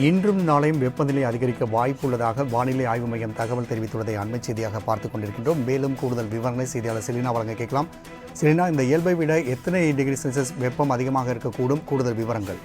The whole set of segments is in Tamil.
இன்றும் நாளையும் வெப்பநிலை அதிகரிக்க வாய்ப்பு உள்ளதாக வானிலை ஆய்வு மையம் தகவல் தெரிவித்துள்ளதை அண்மை செய்தியாக பார்த்துக் கொண்டிருக்கின்றோம். மேலும் கூடுதல் விவரங்களை செய்தியாளர் செலினா வழங்க கேட்கலாம். செலினா, இந்த இயல்பை விட எத்தனை டிகிரி செல்சியஸ் வெப்பம் அதிகமாக இருக்கக்கூடும்? கூடுதல் விவரங்கள்.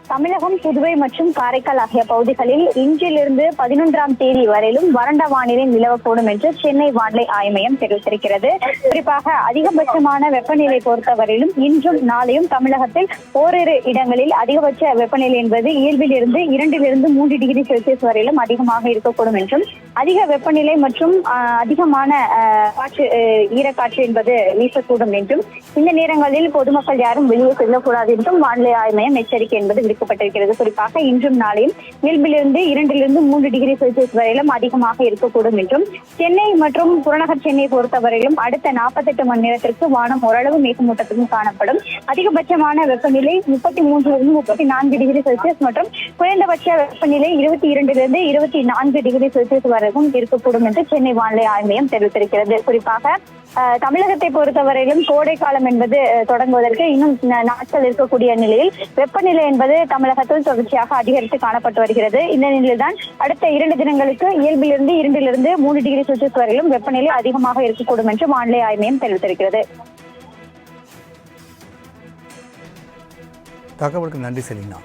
தமிழகம், புதுவை மற்றும் காரைக்கால் ஆகிய பகுதிகளில் இன்றிலிருந்து 11ஆம் தேதி வரையிலும் வறண்ட வானிலை நிலவக்கூடும் என்று சென்னை வானிலை ஆய்வு மையம் தெரிவித்திருக்கிறது. குறிப்பாக அதிகபட்சமான வெப்பநிலை பொறுத்தவரையிலும் இன்றும் நாளையும் தமிழகத்தில் ஓரிரு இடங்களில் அதிகபட்ச வெப்பநிலை என்பது இயல்பிலிருந்து 2லிருந்து 3 டிகிரி செல்சியஸ் வரையிலும் அதிகமாக இருக்கக்கூடும் என்றும், அதிக வெப்பநிலை மற்றும் அதிகமான காற்று ஈரக்காற்று என்பது வீசக்கூடும் என்றும், இந்த நேரங்களில் பொதுமக்கள் யாரும் வெளியே செல்லக்கூடாது என்றும் வானிலை ஆய்வு மையம் எச்சரிக்கை என்பது விடுக்கப்பட்டிருக்கிறது. குறிப்பாக இன்றும் நாளையும் இயல்பிலிருந்து 2லிருந்து 3 டிகிரி செல்சியஸ் வரையிலும் அதிகமாக இருக்கக்கூடும் என்றும், சென்னை மற்றும் புறநகர் சென்னை பொறுத்தவரையிலும் அடுத்த 48 மணி நேரத்திற்கு வானம் ஓரளவு மேகமூட்டத்துடன் காணப்படும். அதிகபட்சமான வெப்பநிலை 33லிருந்து 34 டிகிரி செல்சியஸ் மற்றும் குறைந்தபட்ச வெப்பநிலை 22லிருந்து 24 டிகிரி செல்சியஸ் வரைக்கும் இருக்கக்கூடும் என்று சென்னை வானிலை ஆய்வு மையம் தெரிவித்திருக்கிறது. குறிப்பாக தமிழகத்தை பொறுத்தவரையிலும் கோடை காலம் என்பது தொடங்குவதற்கு இன்னும் நாட்கள் இருக்கக்கூடிய நிலையில் வெப்பநிலை என்பது தமிழகத்தில் தொடர்ச்சியாக அதிகரித்து காணப்பட்டு வருகிறது. இந்த நிலையில்தான் அடுத்த 2 தினங்களுக்கு இயல்பிலிருந்து 2லிருந்து 3 டிகிரி செல்சியஸ் வரையிலும் வெப்பநிலை அதிகமாக இருக்கக்கூடும் என்று வானிலை ஆய்வு மையம் தெரிவித்திருக்கிறது. தகவலுக்கு நன்றி செலினா.